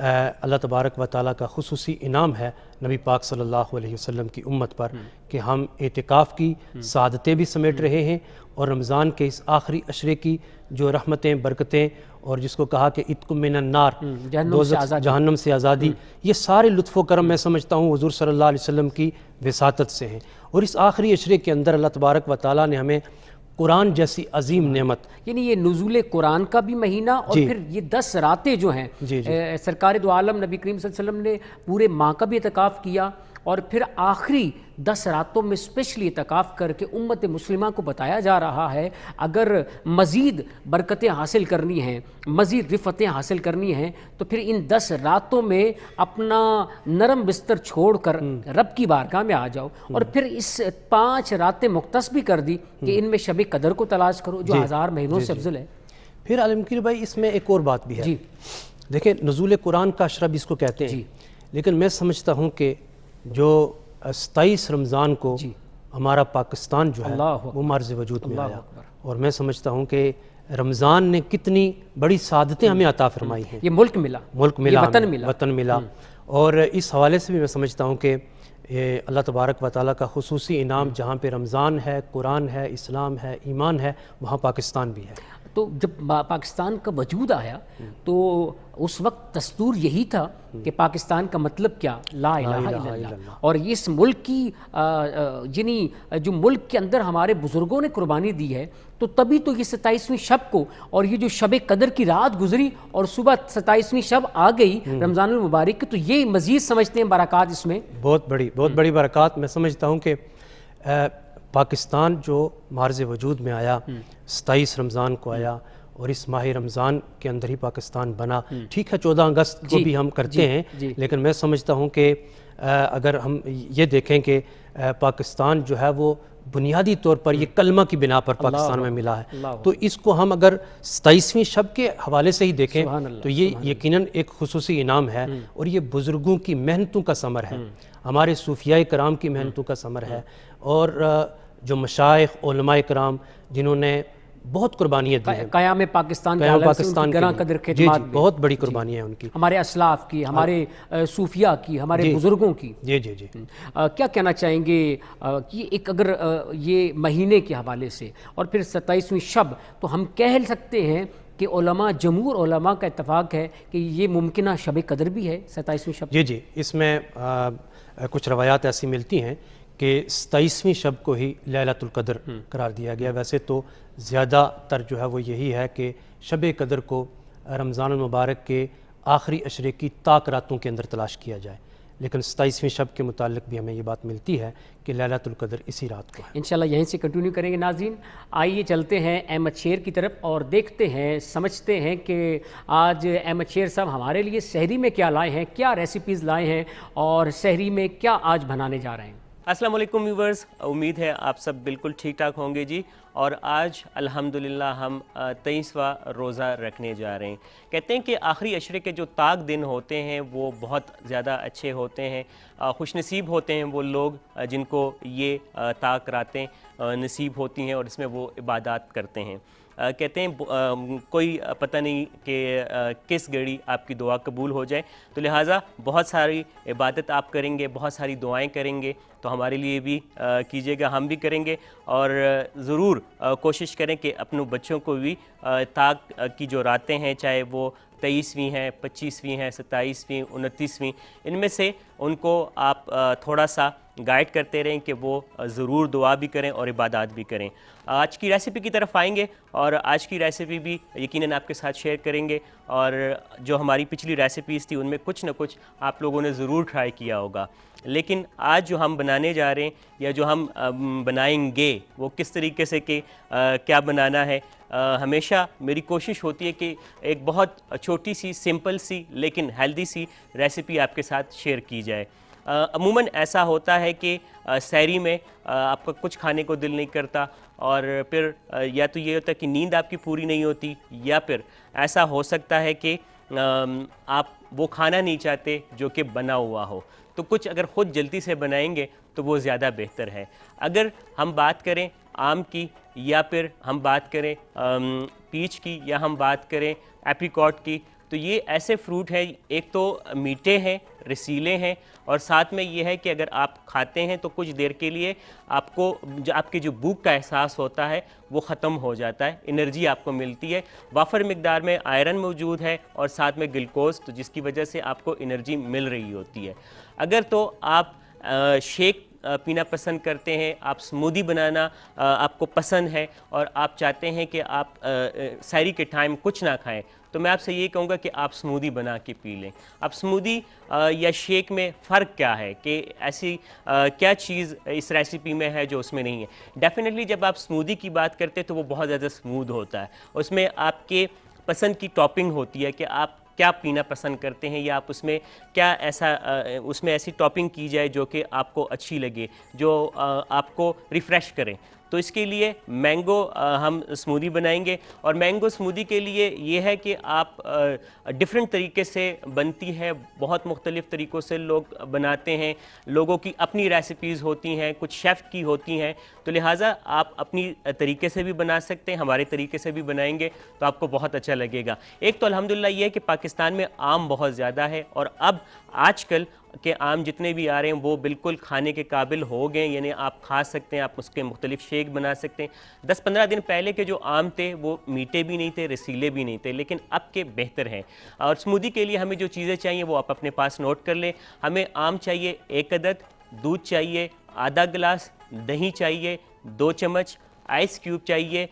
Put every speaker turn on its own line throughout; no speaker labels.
اللہ تبارک و تعالیٰ کا خصوصی انعام ہے نبی پاک صلی اللہ علیہ وسلم کی امت پر کہ ہم اعتکاف کی سعادتیں بھی سمیٹ رہے ہیں، اور رمضان کے اس آخری عشرے کی جو رحمتیں، برکتیں، اور جس کو کہا کہ اتقوا من النار، جہنم سے آزادی، یہ سارے لطف و کرم میں سمجھتا ہوں حضور صلی اللہ علیہ وسلم کی وساطت سے ہیں۔ اور اس آخری عشرے کے اندر اللہ تبارک و تعالیٰ نے ہمیں قرآن جیسی عظیم نعمت،
یعنی یہ نزول قرآن کا بھی مہینہ، اور پھر یہ 10 راتیں جو ہیں، سرکار دو عالم نبی کریم صلی اللہ علیہ وسلم نے پورے ماہ کا بھی اعتکاف کیا، اور پھر آخری 10 راتوں میں اسپیشلی اعتکاف کر کے امت مسلمہ کو بتایا جا رہا ہے اگر مزید برکتیں حاصل کرنی ہیں، مزید رفتیں حاصل کرنی ہیں، تو پھر ان 10 راتوں میں اپنا نرم بستر چھوڑ کر رب کی بارگاہ میں آ جاؤ، اور پھر اس 5 راتیں مختص بھی کر دی کہ ان میں شب قدر کو تلاش کرو جو 1000 مہینوں سے افضل ہے۔
پھر عالمگیر بھائی اس میں ایک اور بات بھی ہے، دیکھیں نزول قرآن کا عشرہ بھی اس کو کہتے ہیں، لیکن میں سمجھتا ہوں کہ جو 27 رمضان کو ہمارا پاکستان جو ہے وہ مرز وجود میں آیا، اور میں سمجھتا ہوں کہ رمضان نے کتنی بڑی سعادتیں ہمیں عطا فرمائی ہیں،
یہ ملک ملا،
وطن ملا، اور اس حوالے سے بھی میں سمجھتا ہوں کہ اللہ تبارک و تعالیٰ کا خصوصی انعام، جہاں پہ رمضان ہے، قرآن ہے، اسلام ہے، ایمان ہے، وہاں پاکستان بھی ہے۔
تو جب پاکستان کا وجود آیا تو اس وقت دستور یہی تھا کہ پاکستان کا مطلب کیا؟ لا الہ الا اللہ، اور اس ملک کی یعنی جو ملک کے اندر ہمارے بزرگوں نے قربانی دی ہے، تو تبھی تو یہ 27ویں شب کو، اور یہ جو شب قدر کی رات گزری اور صبح 27ویں شب آ گئی رمضان المبارک کی، تو یہ مزید سمجھتے ہیں برکات اس میں
بہت بڑی برکات۔ میں سمجھتا ہوں کہ پاکستان جو مارز وجود میں آیا 27 رمضان کو آیا، اور اس ماہ رمضان کے اندر ہی پاکستان بنا، ٹھیک ہے 14 اگست کو بھی ہم کرتے ہیں، لیکن میں سمجھتا ہوں کہ اگر ہم یہ دیکھیں کہ پاکستان جو ہے وہ بنیادی طور پر یہ کلمہ کی بنا پر پاکستان میں ملا ہے، تو اس کو ہم اگر 27ویں شب کے حوالے سے ہی دیکھیں تو یہ یقیناً ایک خصوصی انعام ہے، اور یہ بزرگوں کی محنتوں کا ثمر ہے، ہمارے صوفیاء کرام کی محنتوں کا ثمر ہے، اور جو مشائخ علماء کرام جنہوں نے بہت قربانیاں دی ہیں،
قیام پاکستان کے گراں قدر خدمات میں
بہت بڑی قربانیاں ہیں ان کی،
ہمارے اسلاف کی، ہمارے صوفیاء کی، ہمارے بزرگوں کی۔ کیا کہنا چاہیں گے کہ ایک اگر یہ مہینے کے حوالے سے اور پھر 27ویں شب، تو ہم کہہ سکتے ہیں کہ علماء، جمہور علماء کا اتفاق ہے کہ یہ ممکنہ شب قدر بھی ہے 27ویں شب؟
جی، اس میں کچھ روایات ایسی ملتی ہیں کہ 27ویں شب کو ہی لیلۃ القدر قرار دیا گیا۔ ویسے تو زیادہ تر جو ہے وہ یہی ہے کہ شب قدر کو رمضان المبارک کے آخری عشرے کی طاق راتوں کے اندر تلاش کیا جائے، لیکن 27ویں شب کے متعلق بھی ہمیں یہ بات ملتی ہے کہ لیلۃ القدر اسی رات کو ہے۔
انشاءاللہ یہیں سے کنٹینیو کریں گے۔ ناظرین آئیے چلتے ہیں احمد شیر کی طرف اور دیکھتے ہیں، سمجھتے ہیں کہ آج احمد شیر صاحب ہمارے لیے سحری میں کیا لائے ہیں، کیا ریسیپیز لائے ہیں، اور سحری میں کیا آج بنانے جا رہے ہیں۔
السلام علیکم ویورز، امید ہے آپ سب بالکل ٹھیک ٹھاک ہوں گے جی، اور آج الحمدللہ ہم 23واں روزہ رکھنے جا رہے ہیں۔ کہتے ہیں کہ آخری عشرے کے جو طاق دن ہوتے ہیں وہ بہت زیادہ اچھے ہوتے ہیں، خوش نصیب ہوتے ہیں وہ لوگ جن کو یہ طاق راتیں نصیب ہوتی ہیں اور اس میں وہ عبادات کرتے ہیں۔ کہتے ہیں کوئی پتہ نہیں کہ کس گھڑی آپ کی دعا قبول ہو جائے، تو لہٰذا بہت ساری عبادت آپ کریں گے، بہت ساری دعائیں کریں گے، تو ہمارے لیے بھی کیجیے گا، ہم بھی کریں گے، اور ضرور کوشش کریں کہ اپنے بچوں کو بھی طاق کی جو راتیں ہیں، چاہے وہ 23ویں ہیں، 25ویں ہیں، 27ویں، 29ویں، ان میں سے ان کو آپ تھوڑا سا گائیڈ کرتے رہیں کہ وہ ضرور دعا بھی کریں اور عبادات بھی کریں۔ آج کی ریسیپی کی طرف آئیں گے، اور آج کی ریسیپی بھی یقیناً آپ کے ساتھ شیئر کریں گے، اور جو ہماری پچھلی ریسیپیز تھی ان میں کچھ نہ کچھ آپ لوگوں نے ضرور ٹرائی کیا ہوگا، لیکن آج جو ہم بنانے جا رہے ہیں یا جو ہم بنائیں گے وہ کس طریقے سے کہ کیا بنانا ہے، ہمیشہ میری کوشش ہوتی ہے کہ ایک بہت چھوٹی سی، سمپل سی لیکن ہیلدی سی ریسیپی آپ کے ساتھ شیئر کی جائے۔ عموماً ایسا ہوتا ہے کہ سحری میں آپ کا کچھ کھانے کو دل نہیں کرتا، اور پھر یا تو یہ ہوتا ہے کہ نیند آپ کی پوری نہیں ہوتی، یا پھر ایسا ہو سکتا ہے کہ آپ وہ کھانا نہیں چاہتے جو کہ بنا ہوا ہو، تو کچھ اگر خود جلدی سے بنائیں گے تو وہ زیادہ بہتر ہے۔ اگر ہم بات کریں آم کی یا پھر ہم بات کریں پیچ کی یا ہم بات کریں ایپریکاٹ کی، تو یہ ایسے فروٹ ہیں، ایک تو میٹھے ہیں، رسیلے ہیں، اور ساتھ میں یہ ہے کہ اگر آپ کھاتے ہیں تو کچھ دیر کے لیے آپ کو آپ کی جو بھوک کا احساس ہوتا ہے وہ ختم ہو جاتا ہے، انرجی آپ کو ملتی ہے، وافر مقدار میں آئرن موجود ہے اور ساتھ میں گلوکوز، تو جس کی وجہ سے آپ کو انرجی مل رہی ہوتی ہے۔ اگر تو آپ شیک پینا پسند کرتے ہیں، آپ سمودی بنانا آپ کو پسند ہے اور آپ چاہتے ہیں کہ آپ سحری کے ٹائم کچھ نہ کھائیں، تو میں آپ سے یہ کہوں گا کہ آپ سمودی بنا کے پی لیں۔ اب سمودی یا شیک میں فرق کیا ہے، کہ ایسی کیا چیز اس ریسیپی میں ہے جو اس میں نہیں ہے؟ ڈیفینیٹلی جب آپ سمودی کی بات کرتے ہیں تو وہ بہت زیادہ سموتھ ہوتا ہے، اس میں آپ کے پسند کی ٹاپنگ ہوتی ہے کہ آپ کیا پینا پسند کرتے ہیں، یا آپ اس میں کیا اس میں ایسی ٹاپنگ کی جائے جو کہ آپ کو اچھی لگے، جو آپ کو ریفریش کریں۔ تو اس کے لیے مینگو ہم سمودی بنائیں گے، اور مینگو سمودی کے لیے یہ ہے کہ آپ ڈفرینٹ طریقے سے بنتی ہے، بہت مختلف طریقوں سے لوگ بناتے ہیں، لوگوں کی اپنی ریسیپیز ہوتی ہیں، کچھ شیف کی ہوتی ہیں، تو لہٰذا آپ اپنی طریقے سے بھی بنا سکتے ہیں، ہمارے طریقے سے بھی بنائیں گے تو آپ کو بہت اچھا لگے گا۔ ایک تو الحمدللہ یہ ہے کہ پاکستان میں آم بہت زیادہ ہے، اور اب آج کل کہ آم جتنے بھی آ رہے ہیں وہ بالکل کھانے کے قابل ہو گئے، یعنی آپ کھا سکتے ہیں، آپ اس کے مختلف شیک بنا سکتے ہیں۔ 10-15 دن پہلے کے جو آم تھے وہ میٹھے بھی نہیں تھے، رسیلے بھی نہیں تھے، لیکن اب کے بہتر ہیں۔ اور سمودی کے لیے ہمیں جو چیزیں چاہیے وہ آپ اپنے پاس نوٹ کر لیں۔ ہمیں آم چاہیے 1 عدد، دودھ چاہیے آدھا گلاس، دہی چاہیے 2 چمچ، آئس کیوب چاہیے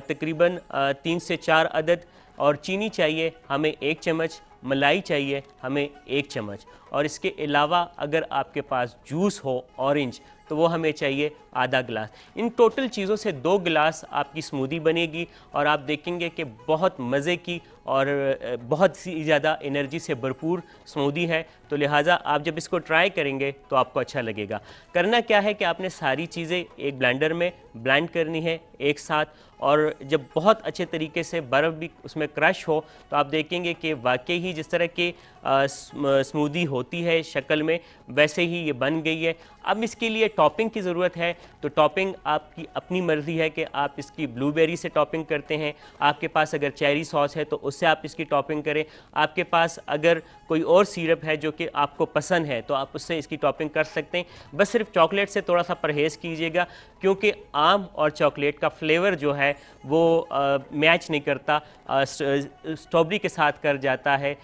تقریباً 3 سے 4 عدد، اور چینی چاہیے ہمیں 1 چمچ، ملائی چاہیے ہمیں 1 چمچ، اور اس کے علاوہ اگر آپ کے پاس جوس ہو اورنج تو وہ ہمیں چاہیے آدھا گلاس۔ ان ٹوٹل چیزوں سے 2 گلاس آپ کی سمودی بنے گی، اور آپ دیکھیں گے کہ بہت مزے کی اور بہت سی زیادہ انرجی سے بھرپور سمودی ہے، تو لہٰذا آپ جب اس کو ٹرائی کریں گے تو آپ کو اچھا لگے گا۔ کرنا کیا ہے کہ آپ نے ساری چیزیں ایک بلینڈر میں بلینڈ کرنی ہے ایک ساتھ، اور جب بہت اچھے طریقے سے برف بھی اس میں کرش ہو تو آپ دیکھیں گے کہ واقعی ہی جس طرح کی سمودی ہوتی ہے شکل میں ویسے ہی یہ بن گئی ہے۔ اب اس کے لیے ٹاپنگ کی ضرورت ہے، تو ٹاپنگ آپ کی اپنی مرضی ہے کہ آپ اس کی بلو بیری سے ٹاپنگ کرتے ہیں، آپ کے پاس اگر چیری ساس ہے تو اس سے آپ اس کی ٹاپنگ کریں، آپ کے پاس اگر کوئی اور سیرپ ہے جو کہ آپ کو پسند ہے تو آپ اس سے اس کی ٹاپنگ کر سکتے ہیں۔ بس صرف چاکلیٹ سے تھوڑا سا پرہیز کیجیے گا، کیونکہ آم اور چاکلیٹ کا فلیور جو ہے وہ میچ نہیں کرتا، اسٹرابری کے ساتھ کر جاتا ہے،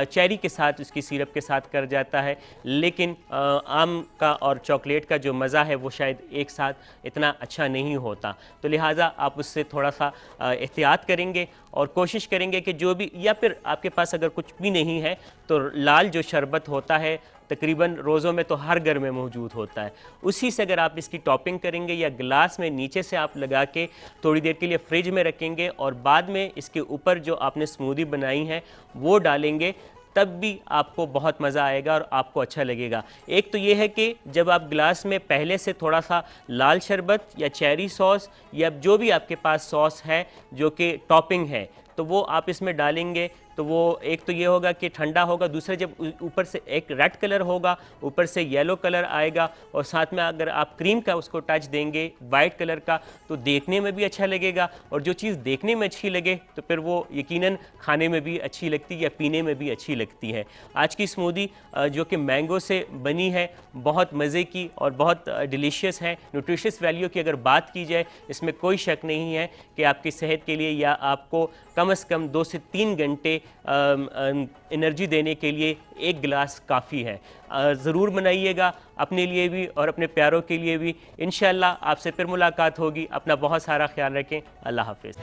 چیری کے ساتھ اس کی سیرپ کے ساتھ کر جاتا ہے، لیکن آم کا اور چاکلیٹ کا جو مزہ ہے وہ شاید ایک ساتھ اتنا اچھا نہیں ہوتا، تو لہٰذا آپ اس سے تھوڑا سا احتیاط کریں گے، اور کوشش کریں گے کہ جو بھی، یا پھر آپ کے پاس اگر کچھ بھی نہیں ہے تو لال جو شربت ہوتا ہے تقریباً روزوں میں تو ہر گھر میں موجود ہوتا ہے، اسی سے اگر آپ اس کی ٹاپنگ کریں گے، یا گلاس میں نیچے سے آپ لگا کے تھوڑی دیر کے لیے فریج میں رکھیں گے، اور بعد میں اس کے اوپر جو آپ نے سمودی بنائی ہے وہ ڈالیں گے، تب بھی آپ کو بہت مزہ آئے گا اور آپ کو اچھا لگے گا۔ ایک تو یہ ہے کہ جب آپ گلاس میں پہلے سے تھوڑا سا لال شربت یا چیری ساس یا جو بھی آپ کے پاس ساس ہے جو کہ ٹاپنگ ہے تو وہ آپ اس میں ڈالیں گے، تو وہ ایک تو یہ ہوگا کہ ٹھنڈا ہوگا، دوسرے جب اوپر سے ایک ریڈ کلر ہوگا، اوپر سے یلو کلر آئے گا، اور ساتھ میں اگر آپ کریم کا اس کو ٹچ دیں گے وائٹ کلر کا تو دیکھنے میں بھی اچھا لگے گا، اور جو چیز دیکھنے میں اچھی لگے تو پھر وہ یقیناً کھانے میں بھی اچھی لگتی یا پینے میں بھی اچھی لگتی ہے۔ آج کی سمودی جو کہ مینگو سے بنی ہے بہت مزے کی اور بہت ڈیلیشیس ہے۔ نیوٹریشس ویلیو کی اگر بات کی جائے اس میں کوئی شک نہیں ہے کہ آپ کی صحت کے لیے یا آپ کو کم از کم 2 سے 3 گھنٹے انرجی دینے کے لیے 1 گلاس کافی ہے۔ ضرور بنائیے گا اپنے لیے بھی اور اپنے پیاروں کے لیے بھی۔ انشاءاللہ آپ سے پھر ملاقات ہوگی۔ اپنا بہت سارا خیال رکھیں۔ اللہ حافظ۔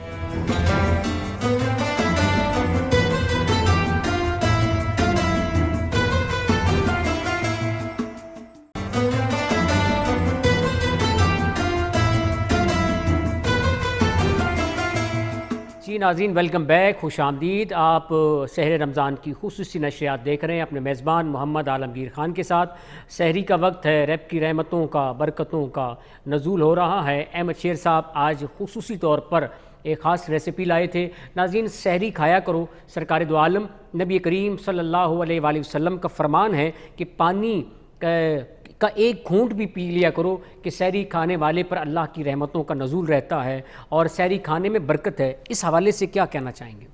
جی ناظرین ویلکم بیک، خوش آمدید۔ آپ سحر رمضان کی خصوصی نشریات دیکھ رہے ہیں اپنے میزبان محمد عالمگیر خان کے ساتھ۔ سحری کا وقت ہے، رب کی رحمتوں کا، برکتوں کا نزول ہو رہا ہے۔ احمد شیر صاحب آج خصوصی طور پر ایک خاص ریسیپی لائے تھے۔ ناظرین سحری کھایا کرو، سرکار دو عالم نبی کریم صلی اللہ علیہ وآلہ وسلم کا فرمان ہے کہ پانی کا ایک گھونٹ بھی پی لیا کرو کہ سحری کھانے والے پر اللہ کی رحمتوں کا نزول رہتا ہے اور سحری کھانے میں برکت ہے، اس حوالے سے کیا کہنا چاہیں گے؟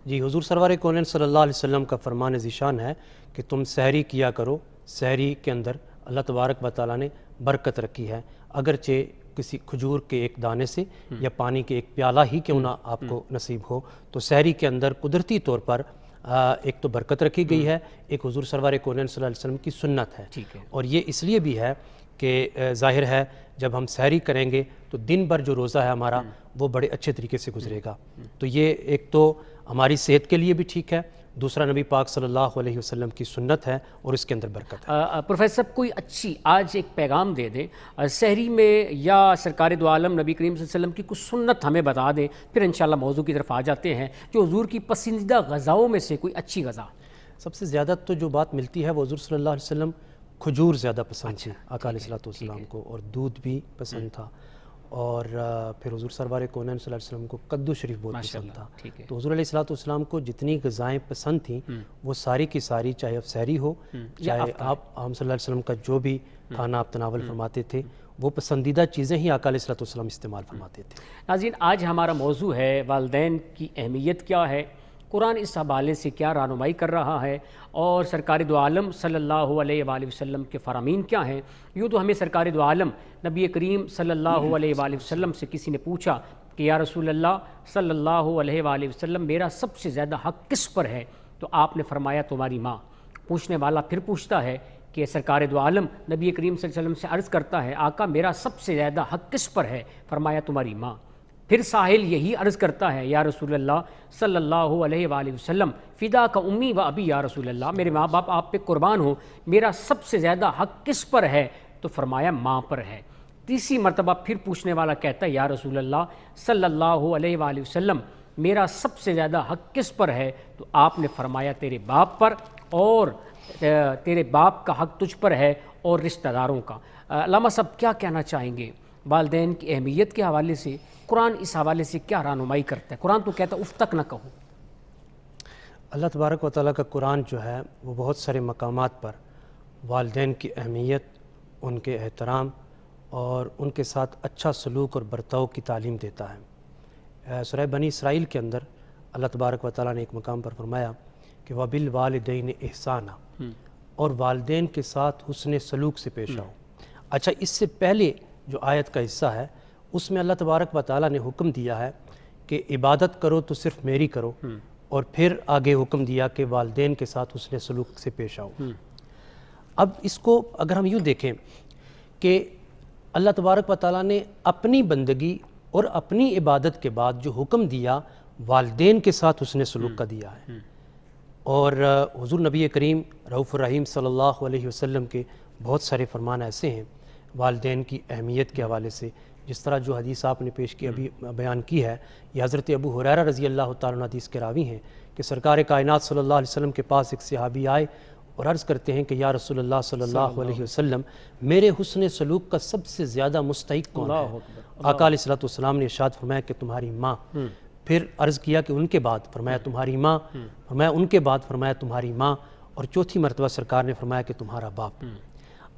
جی، حضور سرور کونین صلی اللہ علیہ وسلم کا فرمان ذیشان ہے کہ تم سحری کیا کرو، سحری کے اندر اللہ تبارک و تعالیٰ نے برکت رکھی ہے، اگرچہ کسی کھجور کے ایک دانے سے یا پانی کے ایک پیالہ ہی کیوں نہ آپ کو نصیب ہو، تو سحری کے اندر قدرتی طور پر ایک تو برکت رکھی گئی ہے، ایک حضور سرور کونین صلی اللہ علیہ وسلم کی سنت ہے، اور یہ اس لیے بھی ہے کہ ظاہر ہے جب ہم سحری کریں گے تو دن بھر جو روزہ ہے ہمارا وہ بڑے اچھے طریقے سے گزرے گا، تو یہ ایک تو ہماری صحت کے لیے بھی ٹھیک ہے، دوسرا نبی پاک صلی اللہ علیہ وسلم کی سنت ہے اور اس کے اندر برکت ہے۔
پروفیسر صاحب کوئی اچھی آج ایک پیغام دے دیں سحری میں، یا سرکار دو عالم نبی کریم صلی اللہ علیہ وسلم کی کچھ سنت ہمیں بتا دیں، پھر انشاءاللہ موضوع کی طرف آ جاتے ہیں، جو حضور کی پسندیدہ غذاؤں میں سے کوئی اچھی غذا۔
سب سے زیادہ تو جو بات ملتی ہے وہ حضور صلی اللہ علیہ وسلم کھجور زیادہ پسند تھی آقا علیہ السلام کو، اور دودھ بھی پسند تھا، اور پھر حضور سرور کونین صلی اللہ علیہ وسلم کو کدو شریف بہت پسند تھا، تو حضور علیہ السلام کو جتنی غذائیں پسند تھیں وہ ساری کی ساری، چاہے اب سحری ہو چاہے آپ صلی اللہ علیہ وسلم کا جو بھی کھانا آپ تناول فرماتے تھے، وہ پسندیدہ چیزیں ہی آقا علیہ السلام استعمال فرماتے تھے۔
ناظرین، آج ہمارا موضوع ہے والدین کی اہمیت کیا ہے، قرآن اس حوالے سے کیا رہنمائی کر رہا ہے، اور سرکار دو عالم صلی اللہ علیہ وآلہ وسلم کے فرامین کیا ہیں۔ یوں تو ہمیں سرکار دو عالم نبی کریم صلی اللہ علیہ وآلہ وسلم سے کسی نے پوچھا کہ یا رسول اللہ صلی اللہ علیہ وآلہ وسلم میرا سب سے زیادہ حق کس پر ہے، تو آپ نے فرمایا تمہاری ماں۔ پوچھنے والا پھر پوچھتا ہے کہ سرکار دو عالم نبی کریم صلی اللہ علیہ وسلم سے عرض کرتا ہے آقا میرا سب سے زیادہ حق کس پر ہے، فرمایا تمہاری ماں۔ پھر ساحل یہی عرض کرتا ہے یا رسول اللہ صلی اللہ علیہ وآلہ وسلم فدا کا امی و ابی، یا رسول اللہ میرے ماں باپ آپ پہ قربان ہوں، میرا سب سے زیادہ حق کس پر ہے، تو فرمایا ماں پر ہے۔ تیسری مرتبہ پھر پوچھنے والا کہتا ہے یا رسول اللہ صلی اللہ علیہ وآلہ وسلم میرا سب سے زیادہ حق کس پر ہے، تو آپ نے فرمایا تیرے باپ پر، اور تیرے باپ کا حق تجھ پر ہے، اور رشتہ داروں کا۔ علامہ صاحب کیا کہنا چاہیں گے والدین کی اہمیت کے حوالے سے؟ قرآن اس حوالے سے کیا رہنمائی کرتا ہے؟ قرآن تو کہتا ہے اف تک نہ کہو۔
اللہ تبارک و تعالیٰ کا قرآن جو ہے وہ بہت سارے مقامات پر والدین کی اہمیت، ان کے احترام اور ان کے ساتھ اچھا سلوک اور برتاؤ کی تعلیم دیتا ہے۔ سورہ بنی اسرائیل کے اندر اللہ تبارک و تعالیٰ نے ایک مقام پر فرمایا کہ وَبِالْوَالِدَيْنِ احسانًا، اور والدین کے ساتھ حسن سلوک سے پیش آؤ۔ اچھا، اس سے پہلے جو آیت کا حصہ ہے اس میں اللہ تبارک و تعالیٰ نے حکم دیا ہے کہ عبادت کرو تو صرف میری کرو، اور پھر آگے حکم دیا کہ والدین کے ساتھ حسن سلوک سے پیش آؤ۔ اب اس کو اگر ہم یوں دیکھیں کہ اللہ تبارک و تعالیٰ نے اپنی بندگی اور اپنی عبادت کے بعد جو حکم دیا والدین کے ساتھ حسن سلوک کا دیا ہے، اور حضور نبی کریم رؤوف الرحیم صلی اللہ علیہ وسلم کے بہت سارے فرمان ایسے ہیں والدین کی اہمیت کے حوالے سے، جس طرح جو حدیث آپ نے پیش کی ابھی بیان کی ہے، یہ حضرت ابو ہریرہ رضی اللہ تعالیٰ عنہ حدیث کے راوی ہیں کہ سرکار کائنات صلی اللہ علیہ وسلم کے پاس ایک صحابی آئے اور عرض کرتے ہیں کہ یا رسول اللہ صلی اللہ علیہ وسلم میرے حسن سلوک کا سب سے زیادہ مستحق کون ہے؟ آقا علیہ السلام نے ارشاد فرمایا کہ تمہاری ماں۔ پھر عرض کیا کہ ان کے بعد؟ فرمایا تمہاری ماں۔ فرمایا ان کے بعد؟ فرمایا تمہاری ماں، اور چوتھی مرتبہ سرکار نے فرمایا کہ تمہارا باپ۔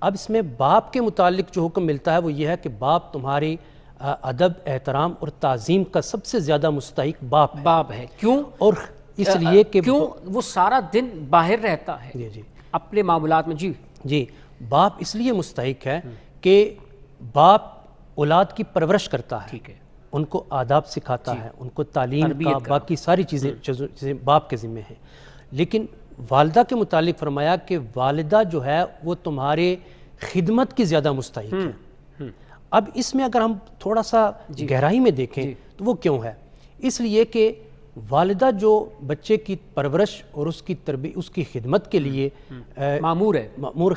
اب اس میں باپ کے متعلق جو حکم ملتا ہے وہ یہ ہے کہ باپ تمہاری ادب، احترام اور تعظیم کا سب سے زیادہ مستحق باپ ہے۔
کیوں؟
اور اس لیے کہ
کیوں؟ وہ سارا دن باہر رہتا ہے
جی
اپنے معاملات میں۔
جی باپ اس لیے مستحق ہے کہ باپ اولاد کی پرورش کرتا ہے،
ٹھیک ہے،
ان کو آداب سکھاتا ہے، ان کو تعلیم کا باقی ساری چیزیں باپ کے ذمہ ہیں۔ لیکن والدہ کے متعلق فرمایا کہ والدہ جو ہے وہ تمہارے خدمت کی زیادہ مستحق ہے۔ اب اس میں اگر ہم تھوڑا سا گہرائی میں دیکھیں تو وہ کیوں ہے؟ اس لیے کہ والدہ جو بچے کی پرورش اور اس کی تربیت، اس کی خدمت کے لیے مامور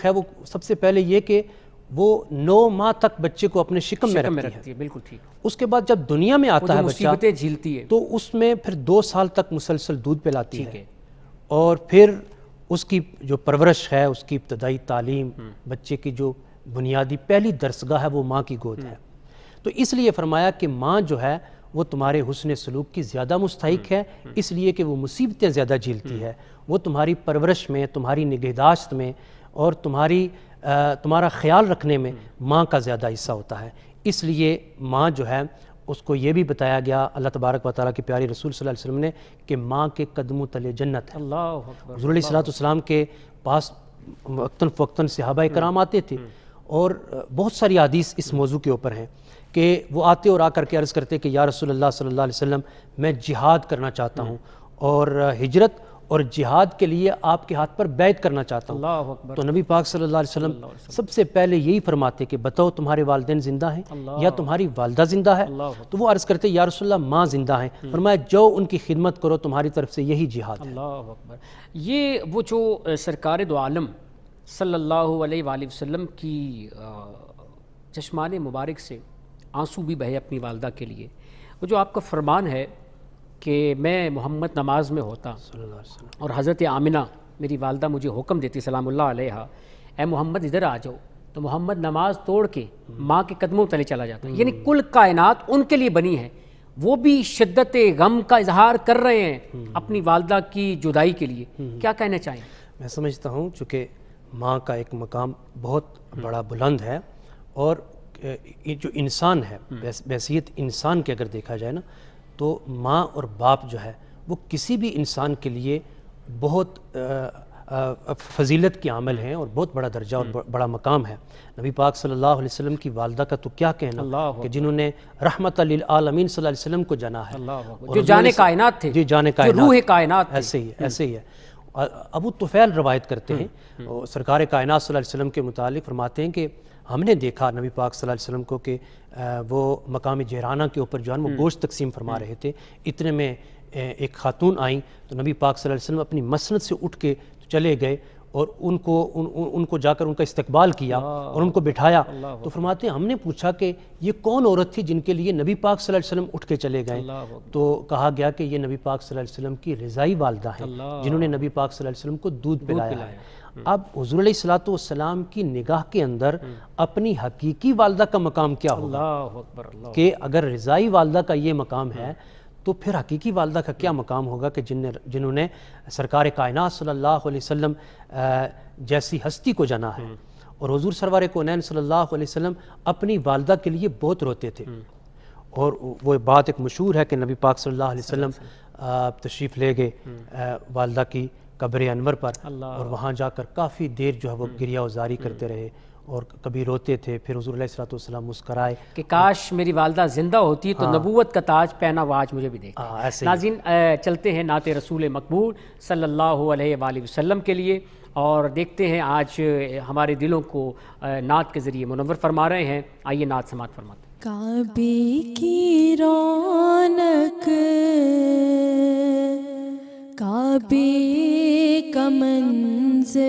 ہے، وہ سب سے پہلے یہ کہ وہ 9 ماہ تک بچے کو اپنے شکم میں رکھتی ہے،
بالکل ٹھیک۔
اس کے بعد جب دنیا میں آتا ہے
مصیبتیں جھیلتی ہے
تو اس میں پھر 2 سال تک مسلسل دودھ پلاتی ہے، اور پھر اس کی جو پرورش ہے، اس کی ابتدائی تعلیم، بچے کی جو بنیادی پہلی درسگاہ ہے وہ ماں کی گود ہے۔ تو اس لیے فرمایا کہ ماں جو ہے وہ تمہارے حسن سلوک کی زیادہ مستحق ہے، اس لیے کہ وہ مصیبتیں زیادہ جھیلتی ہے، وہ تمہاری پرورش میں، تمہاری نگہداشت میں اور تمہاری تمہارا خیال رکھنے میں ماں کا زیادہ حصہ ہوتا ہے، اس لیے ماں جو ہے اس کو یہ بھی بتایا گیا اللہ تبارک و تعالیٰ کے پیارے رسول صلی اللہ علیہ وسلم نے کہ ماں کے قدموں تلے جنت ہے۔
اللہ اکبر۔
حضور علیہ السلام کے پاس وقتاً فوقتاً صحابہ کرام آتے تھے، اور بہت ساری حدیث اس موضوع کے اوپر ہیں کہ وہ آتے اور آ کر کے عرض کرتے کہ یا رسول اللہ صلی اللہ علیہ وسلم میں جہاد کرنا چاہتا ہوں، اور ہجرت اور جہاد کے لیے آپ کے ہاتھ پر بیعت کرنا چاہتا ہوں۔
اللہ اکبر۔
تو نبی پاک صلی اللہ علیہ وسلم سب سے پہلے یہی فرماتے کہ بتاؤ تمہارے والدین زندہ ہیں یا تمہاری والدہ زندہ ہے؟ تو وہ عرض کرتے یا رسول اللہ ماں زندہ ہیں، فرمایا جو ان کی خدمت کرو تمہاری طرف سے یہی جہاد ہے۔
اللہ اکبر۔ یہ وہ جو سرکار دو عالم صلی اللہ علیہ وآلہ وسلم کی چشمان مبارک سے آنسو بھی بہے اپنی والدہ کے لیے، وہ جو آپ کا فرمان ہے کہ میں محمد نماز میں ہوتا
صلی اللہ علیہ وسلم،
اور حضرت آمنہ میری والدہ مجھے حکم دیتی سلام اللہ علیہا، اے محمد ادھر آ جاؤ، تو محمد نماز توڑ کے ماں کے قدموں تلے چلا جاتا ہے، یعنی کل کائنات ان کے لیے بنی ہے، وہ بھی شدت غم کا اظہار کر رہے ہیں اپنی والدہ کی جدائی کے لیے، کیا کہنا چاہیں؟
میں سمجھتا ہوں چونکہ ماں کا ایک مقام بہت بڑا بلند ہے، اور یہ جو انسان ہے بحیثیت انسان کے اگر دیکھا جائے نا، تو ماں اور باپ جو ہے وہ کسی بھی انسان کے لیے بہت فضیلت کے عامل ہیں اور بہت بڑا درجہ اور بڑا مقام ہے۔ نبی پاک صلی اللہ علیہ وسلم کی والدہ کا تو کیا کہنا کہ جنہوں نے رحمت للعالمین صلی اللہ علیہ وسلم کو جانا ہے،
جو جانے کائنات تھے،
جی جانے
جو
کائنات،
روح کائنات تھے۔
ایسے ہی ہے۔ ابو طفیل روایت کرتے ہیں، سرکار کائنات صلی اللہ علیہ وسلم کے متعلق فرماتے ہیں کہ ہم نے دیکھا نبی پاک صلی اللہ علیہ وسلم کو کہ وہ مقام جہرانہ کے اوپر جو ہے وہ گوشت تقسیم فرما رہے تھے، اتنے میں ایک خاتون آئیں تو نبی پاک صلی اللہ علیہ وسلم اپنی مسند سے اٹھ کے چلے گئے اور ان کو جا کر ان کا استقبال کیا اور ان کو بٹھایا، تو فرماتے ہیں ہم نے پوچھا کہ یہ کون عورت تھی جن کے لیے نبی پاک صلی اللہ علیہ وسلم اٹھ کے چلے گئے؟ تو کہا گیا کہ یہ نبی پاک صلی اللہ علیہ وسلم کی رضائی والدہ ہیں جنہوں نے نبی پاک صلی اللہ علیہ وسلم کو دودھ پلایا ہے۔ اب حضور علیہ السلام کی نگاہ کے اندر اپنی حقیقی والدہ کا مقام کیا ہوگا کہ اگر رضائی والدہ کا یہ مقام ہے تو پھر حقیقی والدہ کا کیا مقام ہوگا کہ جنہوں نے سرکار کائنات صلی اللہ علیہ وسلم جیسی ہستی کو جانا ہے۔ اور حضور سرور کونین صلی اللہ علیہ وسلم اپنی والدہ کے لیے بہت روتے تھے، اور وہ بات ایک مشہور ہے کہ نبی پاک صلی اللہ علیہ وسلم تشریف لے گئے والدہ کی قبر انور پر، اور وہاں جا کر کافی دیر جو ہے وہ گریہ وزاری کرتے رہے اور کبھی روتے تھے، پھر حضور علیہ السلام مسکرائے
کہ کاش میری والدہ زندہ ہوتی تو نبوت کا تاج پہنا ہوا آج مجھے بھی دیکھا۔ ناظرین چلتے ہیں نعت رسول مقبول صلی اللہ علیہ وآلہ وسلم کے لیے، اور دیکھتے ہیں آج ہمارے دلوں کو نعت کے ذریعے منور فرما رہے ہیں۔ آئیے نعت سماعت فرماتے ہیں۔
کعبے کی رونق، کعبے کا منظر،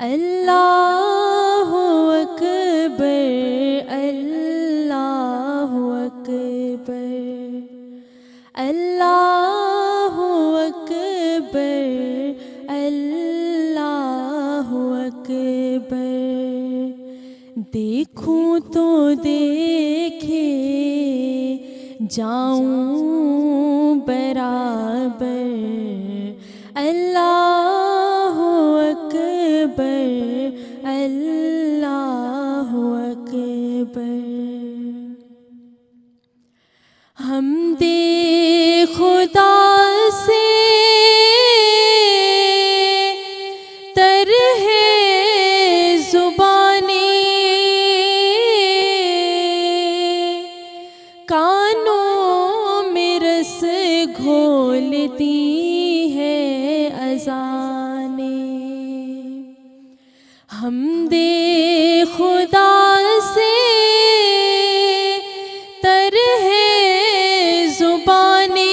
اللہ اکبر اللہ اکبر اللہ اکبر اللہ اکبر، دیکھوں تو دیکھے جاؤں برابر، اللہ اکبر اللہ اکبر، حمد خدا سے تر ہے زبانیں، کانوں میں رس گھولتی ہے اذانیں، حمد خدا سے تر ہے زبانیں،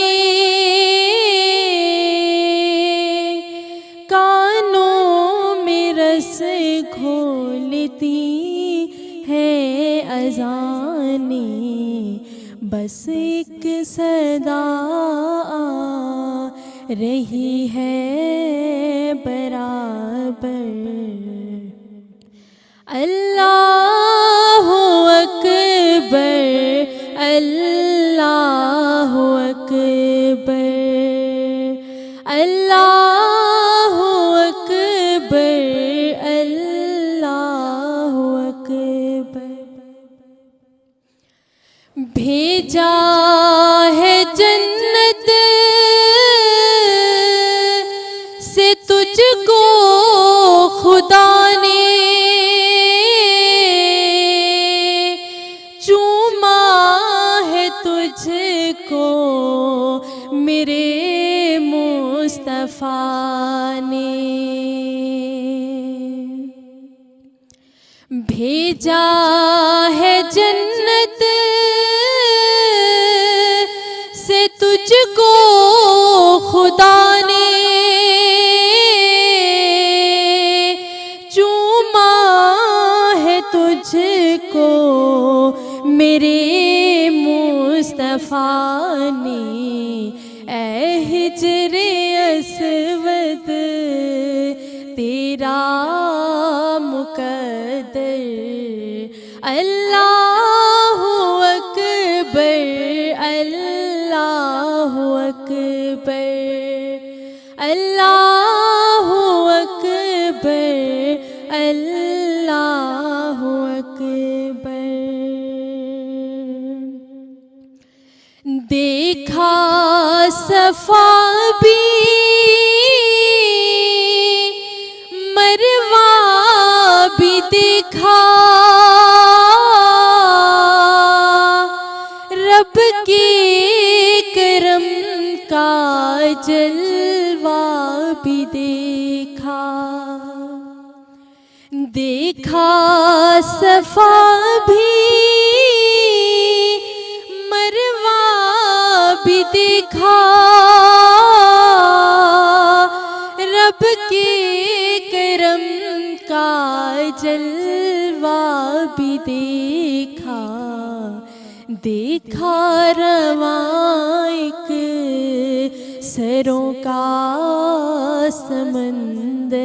کانوں میں رس گھولتی ہے اذانیں، بس ایک صدا آ رہی ہے برابر، اللہ اکبر اللہ اکبر اللہ اکبر میرے مصطفیٰ نے بھیجا ہے جنت سے تجھ کو خدا نے، چوما ہے تجھ کو میرے مصطفیٰ نے، اے ہجر اسود تیرا مقدر، اللہ اکبر اللہ اکبر اللہ اکبر اللہ اکبر۔ دیکھا صفا بھی مروہ بھی دیکھا، رب کے کرم کا جلوہ بھی دیکھا، دیکھا صفا بھی مروہ بھی دیکھا، رب کے کرم کا جلوہ بھی دیکھا، دیکھا رواں ایک سروں کا سمندر،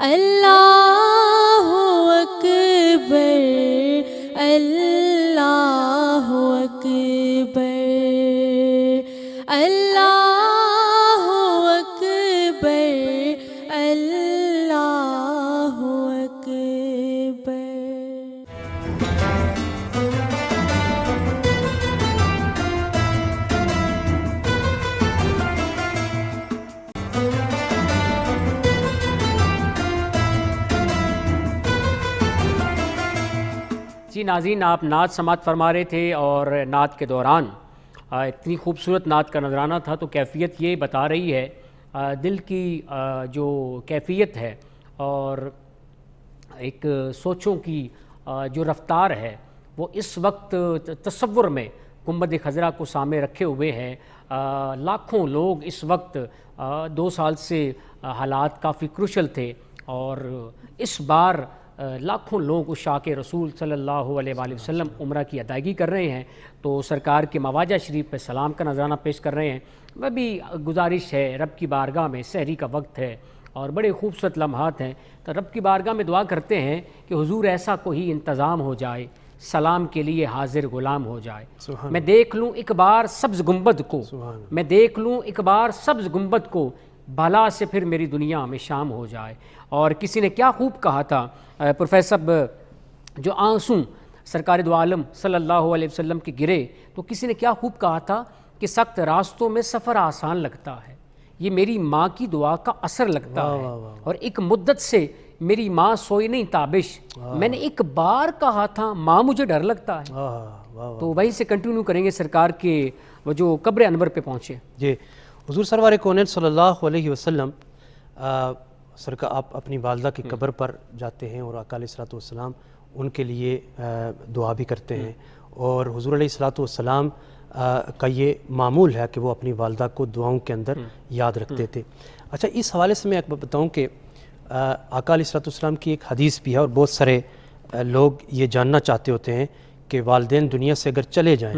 اللہ اکبر اللہ اکبر اللہ اکبر اللہ اکبر۔
جی ناظرین، آپ نعت سماعت فرما رہے تھے اور نعت کے دوران اتنی خوبصورت نعت کا نذرانہ تھا، تو کیفیت یہ بتا رہی ہے دل کی جو کیفیت ہے اور ایک سوچوں کی جو رفتار ہے وہ اس وقت تصور میں گنبد خضرا کو سامنے رکھے ہوئے ہیں۔ لاکھوں لوگ اس وقت 2 سال سے حالات کافی کروشل تھے اور اس بار لاکھوں لوگ عشاق رسول صلی اللہ علیہ وآلہ وسلم عمرہ کی ادائیگی کر رہے ہیں، تو سرکار کے مواجہ شریف پہ سلام کا نذرانہ پیش کر رہے ہیں۔ وہ بھی گزارش ہے، رب کی بارگاہ میں سحری کا وقت ہے اور بڑے خوبصورت لمحات ہیں، تو رب کی بارگاہ میں دعا کرتے ہیں کہ حضور ایسا کوئی انتظام ہو جائے، سلام کے لیے حاضر غلام ہو جائے، میں دیکھ لوں ایک بار سبز گنبد کو، میں دیکھ لوں ایک بار سبز گنبد کو، بھلا سے پھر میری دنیا میں شام ہو جائے۔ اور کسی نے کیا خوب کہا تھا پروفیسر، جو آنسوں سرکار دو عالم صلی اللہ علیہ وسلم کے گرے تو کسی نے کیا خوب کہا تھا کہ سخت راستوں میں سفر آسان لگتا ہے، یہ میری ماں کی دعا کا اثر لگتا ہے، اور ایک مدت سے میری ماں سوئی نہیں تابش، میں نے ایک بار کہا تھا ماں مجھے ڈر لگتا ہے۔ تو وہیں سے کنٹینیو کریں گے سرکار کے وہ جو قبر انور پہ پہنچے۔
جی حضور سرور کونین صلی اللہ علیہ وسلم سرکار آپ اپنی والدہ کی قبر پر جاتے ہیں اور آقا علیہ الصلوۃ والسلام ان کے لیے دعا بھی کرتے ہیں، اور حضور علیہ الصلوۃ والسلام کا یہ معمول ہے کہ وہ اپنی والدہ کو دعاؤں کے اندر یاد رکھتے تھے۔ اچھا، اس حوالے سے میں بتاؤں کہ آقا علیہ الصلوۃ والسلام کی ایک حدیث بھی ہے، اور بہت سارے لوگ یہ جاننا چاہتے ہوتے ہیں کہ والدین دنیا سے اگر چلے جائیں